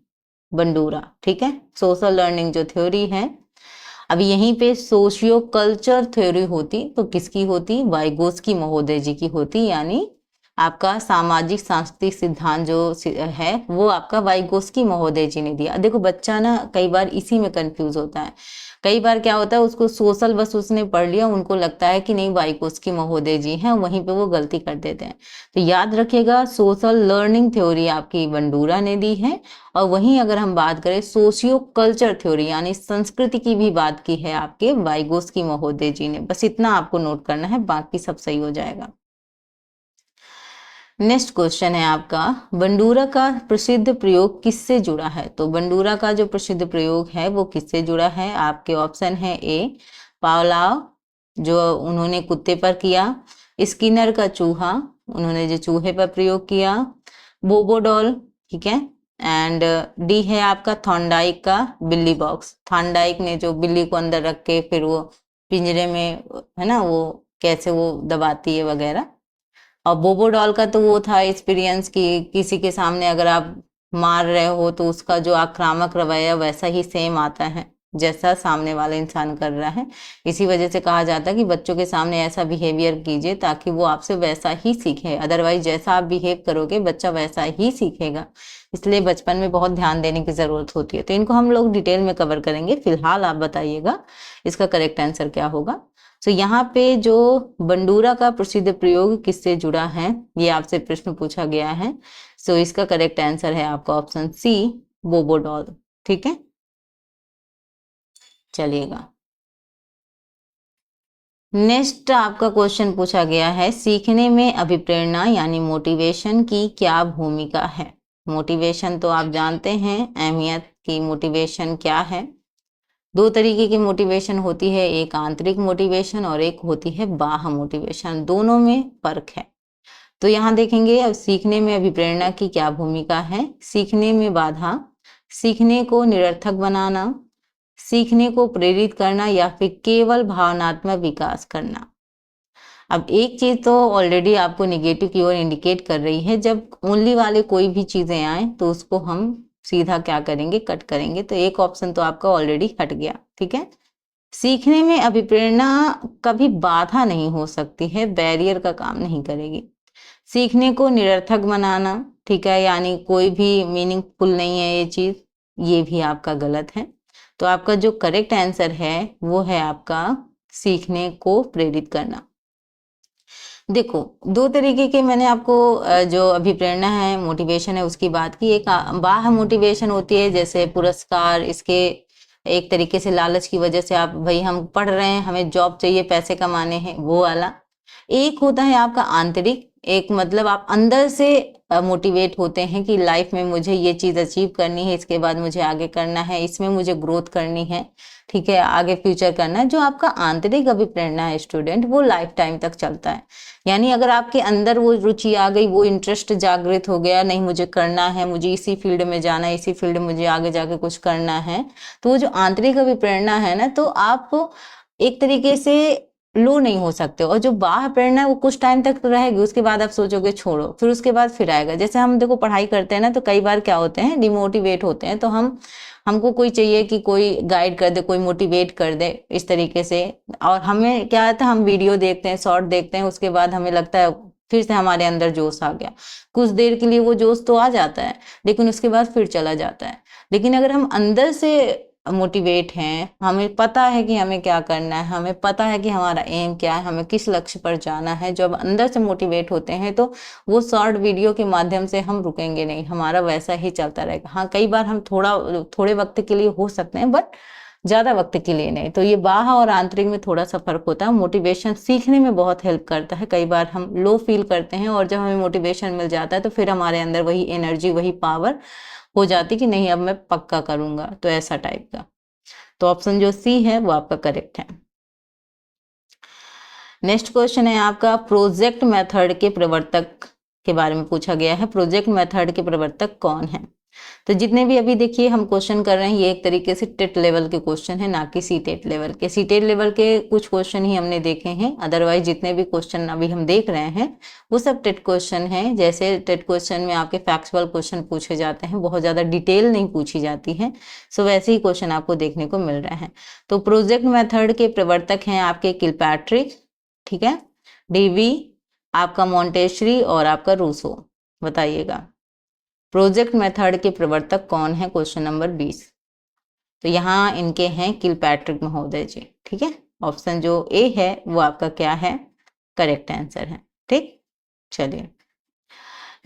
Bandura. ठीक है, सोशल लर्निंग जो थ्योरी है। अब यहीं पे सोशियो कल्चर थ्योरी होती तो किसकी होती? वाइगोस्की महोदय जी की होती, यानी आपका सामाजिक सांस्कृतिक सिद्धांत जो है वो आपका वाइगोस्की महोदय जी ने दिया। देखो बच्चा ना कई बार इसी में कंफ्यूज होता है। कई बार क्या होता है, उसको सोशल बस उसने पढ़ लिया, उनको लगता है कि नहीं वाइगोस्की महोदय जी हैं, वहीं पे वो गलती कर देते हैं। तो याद रखिएगा सोशल लर्निंग थ्योरी आपकी बंडूरा ने दी है। और वहीं अगर हम बात करें सोशियो कल्चर थ्योरी यानी संस्कृति की भी बात की है आपके वाइगोस्की महोदय जी ने। बस इतना आपको नोट करना है, बाकी सब सही हो जाएगा। नेक्स्ट क्वेश्चन है आपका, बंडूरा का प्रसिद्ध प्रयोग किससे जुड़ा है? तो बंडूरा का जो प्रसिद्ध प्रयोग है वो किससे जुड़ा है? आपके ऑप्शन है ए पावलाव, जो उन्होंने कुत्ते पर किया, स्किनर का चूहा, उन्होंने जो चूहे पर प्रयोग किया, बोबोडॉल, ठीक है, एंड डी है आपका थॉर्नडाइक का बिल्ली बॉक्स। थॉर्नडाइक ने जो बिल्ली को अंदर रख के फिर वो पिंजरे में है ना, वो कैसे वो दबाती है वगैरह। और बोबो डॉल का तो वो था एक्सपीरियंस कि किसी के सामने अगर आप मार रहे हो तो उसका जो आक्रामक रवैया वैसा ही सेम आता है जैसा सामने वाला इंसान कर रहा है। इसी वजह से कहा जाता है कि बच्चों के सामने ऐसा बिहेवियर कीजिए ताकि वो आपसे वैसा ही सीखे, अदरवाइज जैसा आप बिहेव करोगे बच्चा वैसा ही सीखेगा। इसलिए बचपन में बहुत ध्यान देने की जरूरत होती है। तो इनको हम लोग डिटेल में कवर करेंगे। फिलहाल आप बताइएगा इसका करेक्ट आंसर क्या होगा। तो यहाँ पे जो बंडूरा का प्रसिद्ध प्रयोग किससे जुड़ा है, ये आपसे प्रश्न पूछा गया है। सो इसका करेक्ट आंसर है आपका ऑप्शन सी बोबोडॉल। ठीक है, चलिएगा नेक्स्ट आपका क्वेश्चन पूछा गया है, सीखने में अभिप्रेरणा यानी मोटिवेशन की क्या भूमिका है? मोटिवेशन तो आप जानते हैं अहमियत की, मोटिवेशन क्या है। दो तरीके की मोटिवेशन होती है, एक आंतरिक मोटिवेशन और एक होती है बाह्य मोटिवेशन, दोनों में फर्क है। तो यहाँ देखेंगे अब सीखने में अभिप्रेरणा की क्या भूमिका है। सीखने में बाधा, सीखने को निरर्थक बनाना, सीखने को प्रेरित करना या फिर केवल भावनात्मक विकास करना। अब एक चीज तो ऑलरेडी आपको निगेटिव की ओर इंडिकेट कर रही है, जब ओनली वाले कोई भी चीजें आए तो उसको हम सीधा क्या करेंगे, कट करेंगे। तो एक ऑप्शन तो आपका ऑलरेडी हट गया। ठीक है, सीखने में अभिप्रेरणा कभी बाधा नहीं हो सकती है, बैरियर का काम नहीं करेगी। सीखने को निरर्थक बनाना, ठीक है, यानी कोई भी मीनिंगफुल नहीं है ये चीज, ये भी आपका गलत है। तो आपका जो करेक्ट आंसर है वो है आपका सीखने को प्रेरित करना। देखो, दो तरीके के मैंने आपको जो अभिप्रेरणा है, मोटिवेशन है, उसकी बात की। एक बाह्य मोटिवेशन होती है, जैसे पुरस्कार, इसके एक तरीके से लालच की वजह से आप, भाई हम पढ़ रहे हैं, हमें जॉब चाहिए, पैसे कमाने हैं, वो वाला। एक होता है आपका आंतरिक, एक मतलब आप अंदर से मोटिवेट होते हैं कि लाइफ में मुझे ये चीज़ अचीव करनी है, इसके बाद मुझे आगे करना है, इसमें मुझे ग्रोथ करनी है, ठीक है, आगे फ्यूचर करना है। जो आपका आंतरिक अभिप्रेरणा है स्टूडेंट, वो लाइफ टाइम तक चलता है। यानी अगर आपके अंदर वो रुचि आ गई, वो इंटरेस्ट जागृत हो गया, नहीं मुझे करना है, मुझे इसी फील्ड में जाना है, इसी फील्ड में मुझे आगे जाके कुछ करना है, तो वो जो आंतरिक अभिप्रेरणा है ना, तो आप एक तरीके से लो नहीं हो सकते। और जो बाह्य प्रेरणा है वो कुछ टाइम तक तो रहेगी, उसके बाद आप सोचोगे छोड़ो, फिर उसके बाद फिर आएगा। जैसे हम देखो पढ़ाई करते हैं ना, तो कई बार क्या होते हैं, डिमोटिवेट होते हैं, तो हमको कोई चाहिए कि कोई गाइड कर दे, कोई मोटिवेट कर दे इस तरीके से। और हमें क्या आता है, हम वीडियो देखते हैं, शॉर्ट देखते हैं, उसके बाद हमें लगता है फिर से हमारे अंदर जोश आ गया। कुछ देर के लिए वो जोश तो आ जाता है, लेकिन उसके बाद फिर चला जाता है। लेकिन अगर हम अंदर से मोटिवेट हैं, हमें पता है कि हमें क्या करना है, हमें पता है कि हमारा एम क्या है, हमें किस लक्ष्य पर जाना है, जब अंदर से मोटिवेट होते हैं, तो वो शॉर्ट वीडियो के माध्यम से हम रुकेंगे नहीं, हमारा वैसा ही चलता रहेगा। हाँ, कई बार हम थोड़े वक्त के लिए हो सकते हैं, बट ज़्यादा वक्त के लिए नहीं। तो ये बाह्य और आंतरिक में थोड़ा सा फर्क होता है। मोटिवेशन सीखने में बहुत हेल्प करता है। कई बार हम लो फील करते हैं, और जब हमें मोटिवेशन मिल जाता है, तो फिर हमारे अंदर वही एनर्जी, वही पावर हो जाती कि नहीं अब मैं पक्का करूंगा, तो ऐसा टाइप का। तो ऑप्शन जो सी है वो आपका करेक्ट है। नेक्स्ट क्वेश्चन है आपका, प्रोजेक्ट मेथड के प्रवर्तक के बारे में पूछा गया है। प्रोजेक्ट मेथड के प्रवर्तक कौन है? तो जितने भी अभी देखिए हम क्वेश्चन कर रहे हैं, ये एक तरीके से टेट लेवल के क्वेश्चन है, ना कि सी टेट लेवल के। सी टेट लेवल के कुछ क्वेश्चन ही हमने देखे हैं, अदरवाइज जितने भी क्वेश्चन अभी हम देख रहे हैं वो सब टेट क्वेश्चन हैं। जैसे टेट क्वेश्चन में आपके फैक्चुअल क्वेश्चन पूछे जाते हैं, बहुत ज़्यादा डिटेल नहीं पूछी जाती है, सो वैसे ही क्वेश्चन आपको देखने को मिल रहे हैं। तो प्रोजेक्ट मेथड के प्रवर्तक हैं आपके किलपैट्रिक, ठीक है, डीवी, आपका मॉन्टेसरी और आपका रूसो। बताइएगा प्रोजेक्ट मेथड के प्रवर्तक कौन है, क्वेश्चन नंबर 20। तो यहाँ इनके हैं किलपैट्रिक महोदय जी, ठीक है। ऑप्शन जो ए है वो आपका क्या है, करेक्ट आंसर है, ठीक। चलिए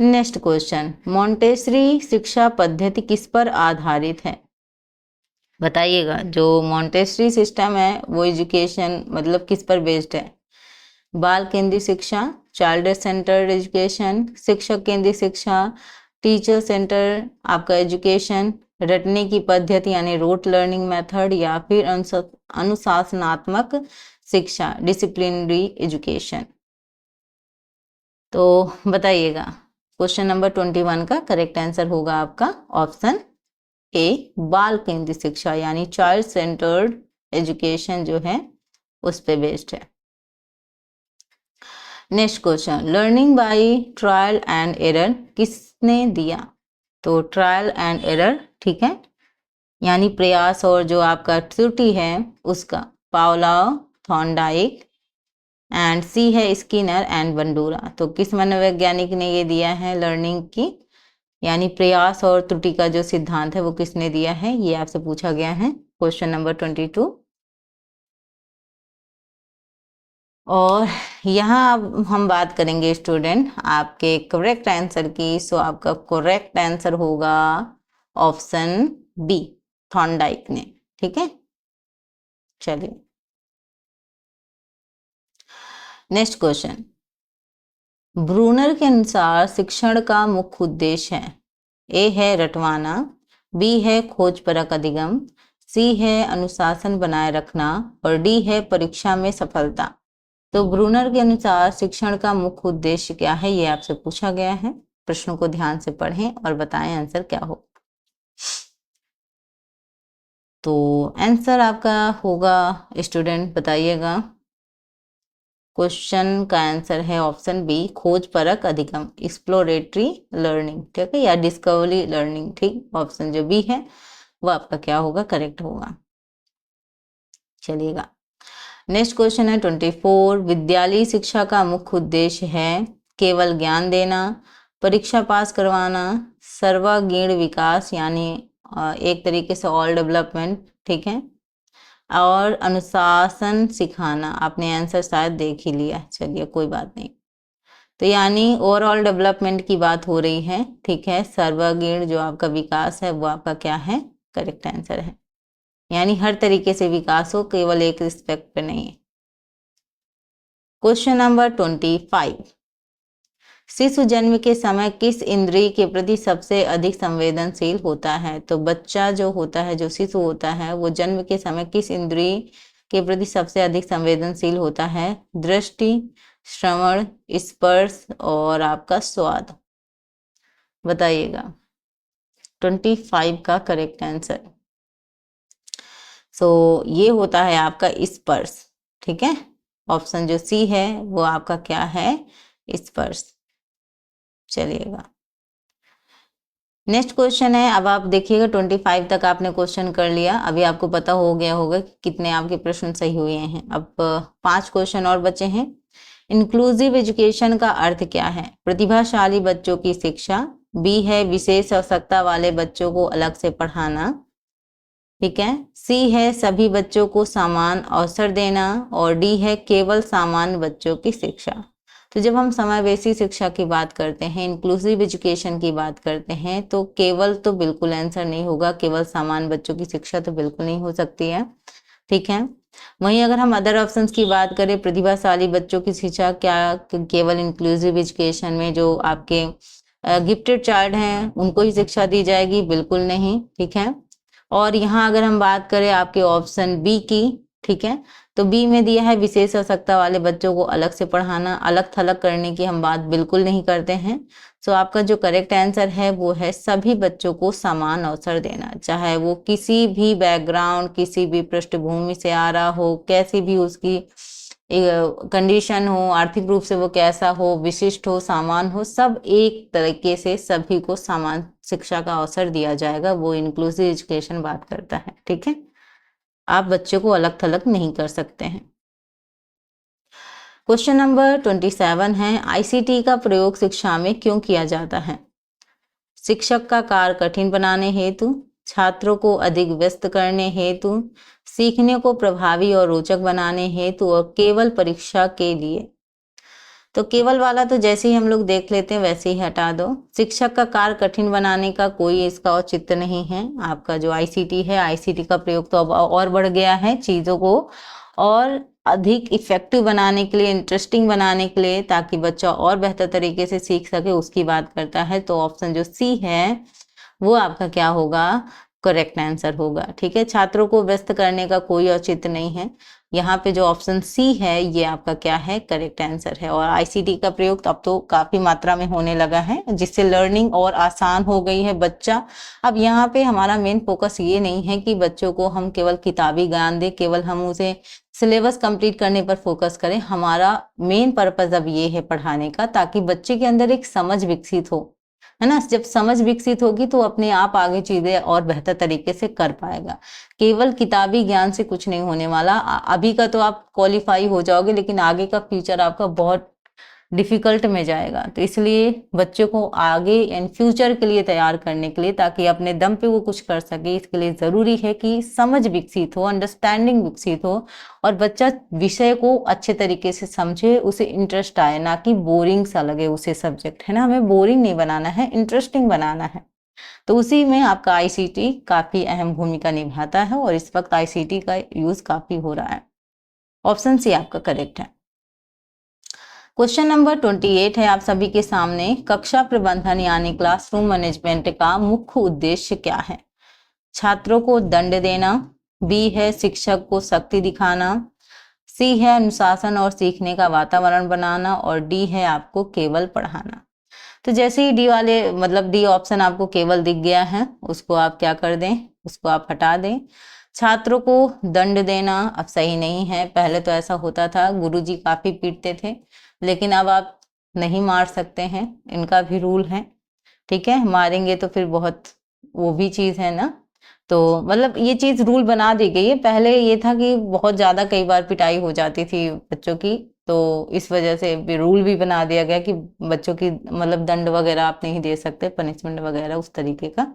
नेक्स्ट क्वेश्चन, मॉन्टेसरी शिक्षा पद्धति किस पर आधारित है? बताइएगा जो मॉन्टेसरी सिस्टम है वो एजुकेशन मतलब किस पर बेस्ड है? बाल केंद्रित शिक्षा, चाइल्ड सेंटर्ड एजुकेशन, शिक्षक केंद्रित शिक्षा, टीचर सेंटर आपका एजुकेशन, रटने की पद्धति यानी रोट लर्निंग मेथड, या फिर अनुशासनात्मक शिक्षा डिसिप्लिनरी एजुकेशन। तो बताइएगा क्वेश्चन नंबर 21 का करेक्ट आंसर होगा आपका ऑप्शन ए, बाल केंद्रित शिक्षा यानी चाइल्ड सेंटर्ड एजुकेशन जो है उस पे बेस्ड है। Next question, learning by trial and error किसने दिया? तो ट्रायल एंड एरर, ठीक है, यानी प्रयास और जो आपका त्रुटि है उसका, पाउलो थॉर्नडाइक, एंड सी है स्किनर एंड बंडूरा। तो किस मनोवैज्ञानिक ने ये दिया है लर्निंग की यानी प्रयास और त्रुटि का जो सिद्धांत है वो किसने दिया है, ये आपसे पूछा गया है क्वेश्चन नंबर 22। और यहाँ अब हम बात करेंगे स्टूडेंट आपके करेक्ट आंसर की। सो आपका करेक्ट आंसर होगा ऑप्शन बी, थॉर्नडाइक ने, ठीक है। चलिए नेक्स्ट क्वेश्चन, ब्रूनर के अनुसार शिक्षण का मुख्य उद्देश्य है? ए है रटवाना, बी है खोजपरक अधिगम, सी है अनुशासन बनाए रखना, और डी है परीक्षा में सफलता। तो ब्रूनर के अनुसार शिक्षण का मुख्य उद्देश्य क्या है, ये आपसे पूछा गया है। प्रश्न को ध्यान से पढ़ें और बताएं आंसर क्या हो। तो आंसर आपका होगा स्टूडेंट, बताइएगा, क्वेश्चन का आंसर है ऑप्शन बी, खोज परक अधिगम, एक्सप्लोरेटरी लर्निंग, ठीक है, या डिस्कवरी लर्निंग, ठीक। ऑप्शन जो बी है वो आपका क्या होगा, करेक्ट होगा। चलिएगा नेक्स्ट क्वेश्चन है 24, विद्यालयी शिक्षा का मुख्य उद्देश्य है केवल ज्ञान देना, परीक्षा पास करवाना, सर्वांगीण विकास यानी एक तरीके से ऑल डेवलपमेंट, ठीक है, और अनुशासन सिखाना। आपने आंसर शायद देख ही लिया, चलिए कोई बात नहीं। तो यानी ओवरऑल डेवलपमेंट की बात हो रही है, ठीक है। सर्वांगीण जो आपका विकास है वो आपका क्या है, करेक्ट आंसर है। यानी हर तरीके से विकास हो, केवल एक रिस्पेक्ट पे नहीं। क्वेश्चन नंबर 25, शिशु जन्म के समय किस इंद्रिय के प्रति सबसे अधिक संवेदनशील होता है? तो बच्चा जो होता है, जो शिशु होता है, वो जन्म के समय किस इंद्रिय के प्रति सबसे अधिक संवेदनशील होता है? दृष्टि, श्रवण, स्पर्श और आपका स्वाद। बताइएगा 25 का करेक्ट आंसर। ये होता है आपका स्पर्श, ठीक है। ऑप्शन जो सी है वो आपका क्या है, स्पर्श। चलिएगा नेक्स्ट क्वेश्चन है। अब आप देखिएगा 25 तक आपने क्वेश्चन कर लिया, अभी आपको पता हो गया होगा कि कितने आपके प्रश्न सही हुए हैं। अब 5 क्वेश्चन और बचे हैं। इंक्लूसिव एजुकेशन का अर्थ क्या है? प्रतिभाशाली बच्चों की शिक्षा, बी है विशेष आवश्यकता वाले बच्चों को अलग से पढ़ाना, ठीक है। सी है सभी बच्चों को समान अवसर देना, और डी है केवल सामान्य बच्चों की शिक्षा। तो जब हम समावेशी शिक्षा की बात करते हैं, इंक्लूसिव एजुकेशन की बात करते हैं, तो केवल तो बिल्कुल आंसर नहीं होगा, केवल सामान्य बच्चों की शिक्षा तो बिल्कुल नहीं हो सकती है, ठीक है। वहीं अगर हम अदर ऑप्शंस की बात करें, प्रतिभाशाली बच्चों की शिक्षा क्या केवल इंक्लूसिव एजुकेशन में जो आपके गिफ्टेड चाइल्ड हैं उनको ही शिक्षा दी जाएगी? बिल्कुल नहीं, ठीक है। और यहाँ अगर हम बात करें आपके ऑप्शन बी की, ठीक है, तो बी में दिया है विशेष आवश्यकता वाले बच्चों को अलग से पढ़ाना, अलग थलग करने की हम बात बिल्कुल नहीं करते हैं। सो आपका जो करेक्ट आंसर है वो है सभी बच्चों को समान अवसर देना, चाहे वो किसी भी बैकग्राउंड, किसी भी पृष्ठभूमि से आ रहा हो, कैसी भी उसकी कंडीशन हो, आर्थिक रूप से वो कैसा हो, विशिष्ट हो, सामान हो, सब एक तरीके से सभी को समान शिक्षा का अवसर दिया जाएगा। वो इंक्लूसिव एजुकेशन बात करता है, ठीक है। आप बच्चों को अलग थलग नहीं कर सकते हैं। क्वेश्चन नंबर 27 है, आईसीटी का प्रयोग शिक्षा में क्यों किया जाता है? शिक्षक का कार्य कठिन बनाने हेतु, छात्रों को अधिक व्यस्त करने हेतु, सीखने को प्रभावी और रोचक बनाने हेतु, और केवल परीक्षा के लिए। तो केवल वाला तो जैसे ही हम लोग देख लेते हैं वैसे ही हटा दो। शिक्षक का कार्य कठिन बनाने का कोई इसका औचित्य नहीं है। आपका जो आईसीटी है, आईसीटी का प्रयोग तो अब और बढ़ गया है चीज़ों को और अधिक इफेक्टिव बनाने के लिए, इंटरेस्टिंग बनाने के लिए, ताकि बच्चा और बेहतर तरीके से सीख सके, उसकी बात करता है। तो ऑप्शन जो सी है वो आपका क्या होगा, करेक्ट आंसर होगा, ठीक है। छात्रों को व्यस्त करने का कोई औचित्य नहीं है। यहाँ पे जो ऑप्शन सी है ये आपका क्या है, करेक्ट आंसर है। और आईसीटी का प्रयोग अब तो काफी मात्रा में होने लगा है, जिससे लर्निंग और आसान हो गई है। बच्चा अब यहाँ पे हमारा मेन फोकस ये नहीं है कि बच्चों को हम केवल किताबी ज्ञान दें, केवल हम उसे सिलेबस कंप्लीट करने पर फोकस करें। हमारा मेन पर्पज अब ये है पढ़ाने का, ताकि बच्चे के अंदर एक समझ विकसित हो, है ना। जब समझ विकसित होगी तो अपने आप आगे चीजें और बेहतर तरीके से कर पाएगा। केवल किताबी ज्ञान से कुछ नहीं होने वाला। अभी का तो आप क्वालिफाई हो जाओगे, लेकिन आगे का फ्यूचर आपका बहुत डिफिकल्ट में जाएगा। तो इसलिए बच्चों को आगे एंड फ्यूचर के लिए तैयार करने के लिए, ताकि अपने दम पे वो कुछ कर सके, इसके लिए जरूरी है कि समझ विकसित हो, अंडरस्टैंडिंग विकसित हो, और बच्चा विषय को अच्छे तरीके से समझे, उसे इंटरेस्ट आए, ना कि बोरिंग सा लगे उसे सब्जेक्ट, है ना। हमें बोरिंग नहीं बनाना है, इंटरेस्टिंग बनाना है। तो उसी में आपका आईसीटी काफी अहम भूमिका निभाता है, और इस वक्त आईसीटी का यूज काफी हो रहा है। ऑप्शन सी आपका करेक्ट है। क्वेश्चन नंबर 28 है आप सभी के सामने, कक्षा प्रबंधन यानी क्लासरूम मैनेजमेंट का मुख्य उद्देश्य क्या है? छात्रों को दंड देना, बी है शिक्षक को शक्ति दिखाना, सी है अनुशासन और सीखने का वातावरण बनाना, और डी है आपको केवल पढ़ाना। तो जैसे ही डी वाले मतलब डी ऑप्शन आपको केवल दिख गया है, उसको आप क्या कर दें, उसको आप हटा दें। छात्रों को दंड देना अब सही नहीं है। पहले तो ऐसा होता था, गुरुजी काफी पीटते थे, लेकिन अब आप नहीं मार सकते हैं, इनका भी रूल है, ठीक है। मारेंगे तो फिर बहुत वो भी चीज है ना। तो मतलब ये चीज रूल बना दी गई है। पहले ये था कि बहुत ज्यादा कई बार पिटाई हो जाती थी बच्चों की, तो इस वजह से भी रूल भी बना दिया गया कि बच्चों की मतलब दंड वगैरह आप नहीं दे सकते, पनिशमेंट वगैरह उस तरीके का।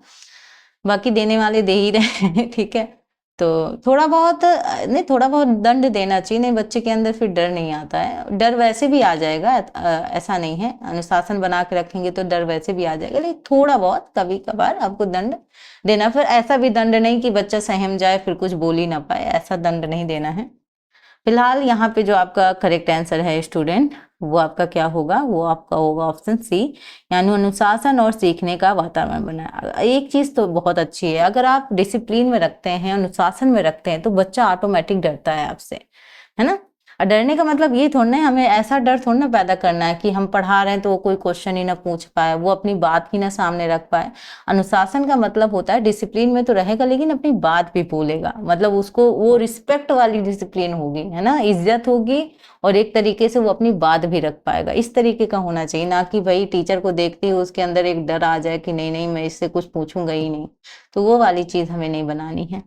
बाकी देने वाले दे ही रहे हैं, ठीक है। तो थोड़ा बहुत नहीं, थोड़ा बहुत दंड देना चाहिए, नहीं बच्चे के अंदर फिर डर नहीं आता है। डर वैसे भी आ जाएगा, ऐसा नहीं है, अनुशासन बना के रखेंगे तो डर वैसे भी आ जाएगा, लेकिन थोड़ा बहुत कभी कभार आपको दंड देना। फिर ऐसा भी दंड नहीं कि बच्चा सहम जाए फिर कुछ बोल ही ना पाए, ऐसा दंड नहीं देना है। फिलहाल यहाँ पे जो आपका करेक्ट आंसर है स्टूडेंट, वो आपका क्या होगा, वो आपका होगा ऑप्शन सी, यानी अनुशासन और सीखने का वातावरण बनाया। एक चीज तो बहुत अच्छी है, अगर आप डिसिप्लिन में रखते हैं, अनुशासन में रखते हैं, तो बच्चा ऑटोमेटिक डरता है आपसे, है ना। और डरने का मतलब ये थोड़ा ना, हमें ऐसा डर थोड़ा ना पैदा करना है कि हम पढ़ा रहे हैं तो वो कोई क्वेश्चन ही ना पूछ पाए, वो अपनी बात ही ना सामने रख पाए। अनुशासन का मतलब होता है डिसिप्लिन में तो रहेगा लेकिन अपनी बात भी बोलेगा, मतलब उसको वो रिस्पेक्ट वाली डिसिप्लिन होगी, है ना, इज्जत होगी, और एक तरीके से वो अपनी बात भी रख पाएगा। इस तरीके का होना चाहिए, ना कि भाई टीचर को देखते ही उसके अंदर एक डर आ जाए कि नहीं नहीं मैं इससे कुछ पूछूंगा ही नहीं, तो वो वाली चीज हमें नहीं बनानी है।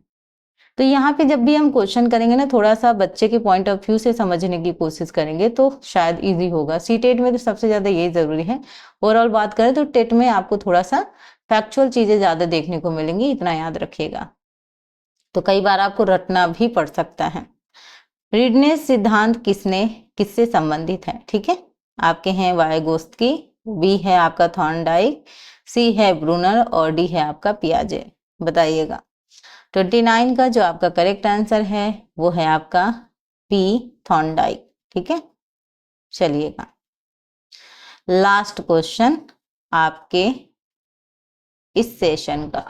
तो यहाँ पे जब भी हम क्वेश्चन करेंगे ना, थोड़ा सा बच्चे के पॉइंट ऑफ व्यू से समझने की कोशिश करेंगे तो शायद इजी होगा। सी टेट में तो सबसे ज्यादा यही जरूरी है। ओवरऑल बात करें तो टेट में आपको थोड़ा सा फैक्चुअल चीजें ज्यादा देखने को मिलेंगी, इतना याद रखिएगा। तो कई बार आपको रटना भी पड़ सकता है। रीडनेस सिद्धांत किससे संबंधित है, ठीक है। आपके हैं वाइगोत्स्की, बी है आपका थॉर्नडाइक, सी है ब्रूनर और डी है आपका पियाजे। बताइएगा। 29 का जो आपका करेक्ट आंसर है वो है आपका पी थॉर्नडाइक, ठीक है। चलिएगा लास्ट क्वेश्चन आपके इस सेशन का,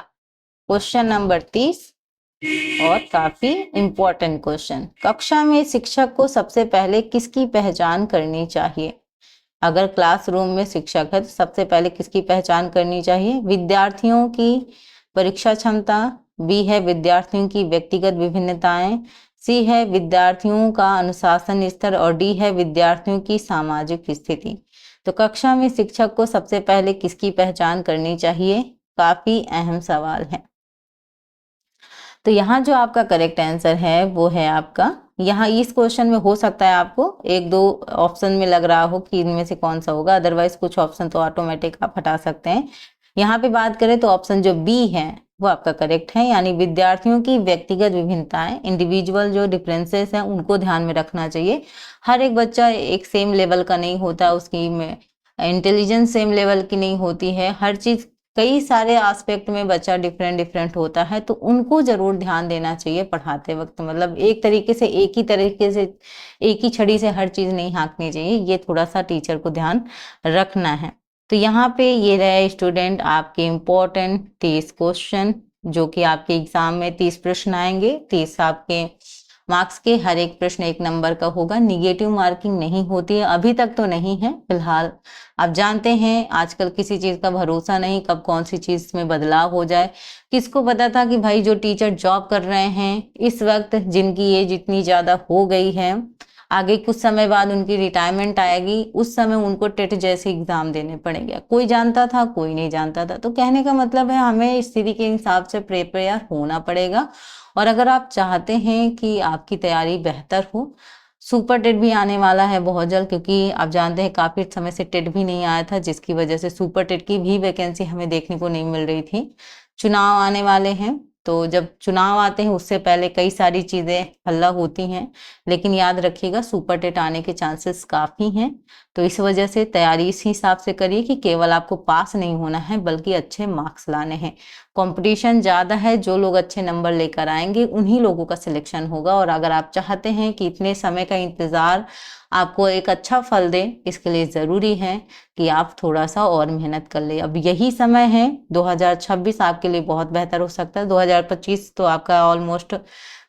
क्वेश्चन नंबर 30 और काफी इंपॉर्टेंट क्वेश्चन। कक्षा में शिक्षक को सबसे पहले किसकी पहचान करनी चाहिए? अगर क्लासरूम में शिक्षक है तो सबसे पहले किसकी पहचान करनी चाहिए? विद्यार्थियों की परीक्षा क्षमता, बी है विद्यार्थियों की व्यक्तिगत विभिन्नताएं, सी है विद्यार्थियों का अनुशासन स्तर और डी है विद्यार्थियों की सामाजिक स्थिति। तो कक्षा में शिक्षक को सबसे पहले किसकी पहचान करनी चाहिए? काफी अहम सवाल है। तो यहाँ जो आपका करेक्ट आंसर है वो है आपका, यहाँ इस क्वेश्चन में हो सकता है आपको एक दो ऑप्शन में लग रहा हो कि इनमें से कौन सा होगा, अदरवाइज कुछ ऑप्शन तो ऑटोमेटिक आप हटा सकते हैं। यहाँ पे बात करें तो ऑप्शन जो बी है वो आपका करेक्ट है, यानी विद्यार्थियों की व्यक्तिगत विभिन्नताएं, इंडिविजुअल जो डिफरेंसेस हैं उनको ध्यान में रखना चाहिए। हर एक बच्चा एक सेम लेवल का नहीं होता, उसकी में इंटेलिजेंस सेम लेवल की नहीं होती है, हर चीज कई सारे एस्पेक्ट में बच्चा डिफरेंट डिफरेंट होता है, तो उनको जरूर ध्यान देना चाहिए पढ़ाते वक्त। मतलब एक तरीके से एक ही छड़ी से हर चीज नहीं हाँकनी चाहिए, ये थोड़ा सा टीचर को ध्यान रखना है। तो यहाँ पे ये रहे स्टूडेंट आपके इम्पोर्टेंट 30 क्वेश्चन, जो कि आपके एग्जाम में 30 प्रश्न आएंगे, 30 आपके मार्क्स के, हर एक प्रश्न 1 नंबर का होगा। निगेटिव मार्किंग नहीं होती है, अभी तक तो नहीं है फिलहाल। आप जानते हैं आजकल किसी चीज का भरोसा नहीं, कब कौन सी चीज में बदलाव हो जाए। किसको पता था कि भाई जो टीचर जॉब कर रहे हैं इस वक्त, जिनकी एज इतनी ज्यादा हो गई है, आगे कुछ समय बाद उनकी रिटायरमेंट आएगी, उस समय उनको टेट जैसे एग्जाम देने पड़ेंगे। कोई जानता था? कोई नहीं जानता था। तो कहने का मतलब है हमें स्थिति के हिसाब से प्रिपेयर होना पड़ेगा। और अगर आप चाहते हैं कि आपकी तैयारी बेहतर हो, सुपर टेट भी आने वाला है बहुत जल्द, क्योंकि आप जानते हैं काफी समय से टेट भी नहीं आया था, जिसकी वजह से सुपर टेट की भी वैकेंसी हमें देखने को नहीं मिल रही थी। चुनाव आने वाले हैं, तो जब चुनाव आते हैं उससे पहले कई सारी चीजें हल्ला होती हैं, लेकिन याद रखिएगा सुपर टेट आने के चांसेस काफी हैं। तो इस वजह से तैयारी इस हिसाब से करिए कि केवल आपको पास नहीं होना है बल्कि अच्छे मार्क्स लाने हैं। कंपटीशन ज्यादा है, जो लोग अच्छे नंबर लेकर आएंगे उन्हीं लोगों का सिलेक्शन होगा। और अगर आप चाहते हैं कि इतने समय का इंतजार आपको एक अच्छा फल दे, इसके लिए जरूरी है कि आप थोड़ा सा और मेहनत कर ले। अब यही समय है, 2026 आपके लिए बहुत बेहतर हो सकता है। 2025 तो आपका ऑलमोस्ट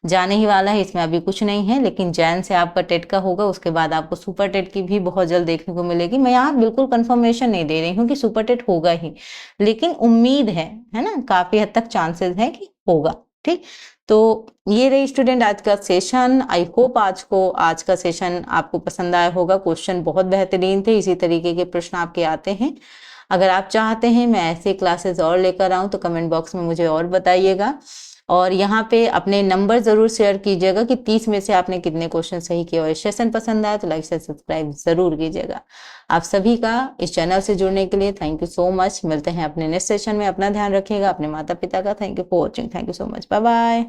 जाने ही वाला है, इसमें अभी कुछ नहीं है, लेकिन जैन से आपका टेट का होगा, उसके बाद आपको सुपर टेट की भी बहुत जल्द देखने को मिलेगी। मैं यहाँ बिल्कुल कंफर्मेशन नहीं दे रही हूँ कि सुपर टेट होगा ही, लेकिन उम्मीद है ना, काफी हद तक चांसेस है कि होगा। ठीक, तो ये रही स्टूडेंट आज का सेशन। आई होप आज का सेशन आपको पसंद आया होगा। क्वेश्चन बहुत बेहतरीन थे, इसी तरीके के प्रश्न आपके आते हैं। अगर आप चाहते हैं मैं ऐसे क्लासेस और लेकर आऊं तो कमेंट बॉक्स में मुझे और बताइएगा। और यहाँ पे अपने नंबर जरूर शेयर कीजिएगा कि 30 में से आपने कितने क्वेश्चन सही किए। और सेशन पसंद आया तो लाइक से सब्सक्राइब जरूर कीजिएगा। आप सभी का इस चैनल से जुड़ने के लिए थैंक यू सो मच। मिलते हैं अपने नेक्स्ट सेशन में। अपना ध्यान रखिएगा, अपने माता पिता का। Thank you for watching. Thank you so much. Bye bye.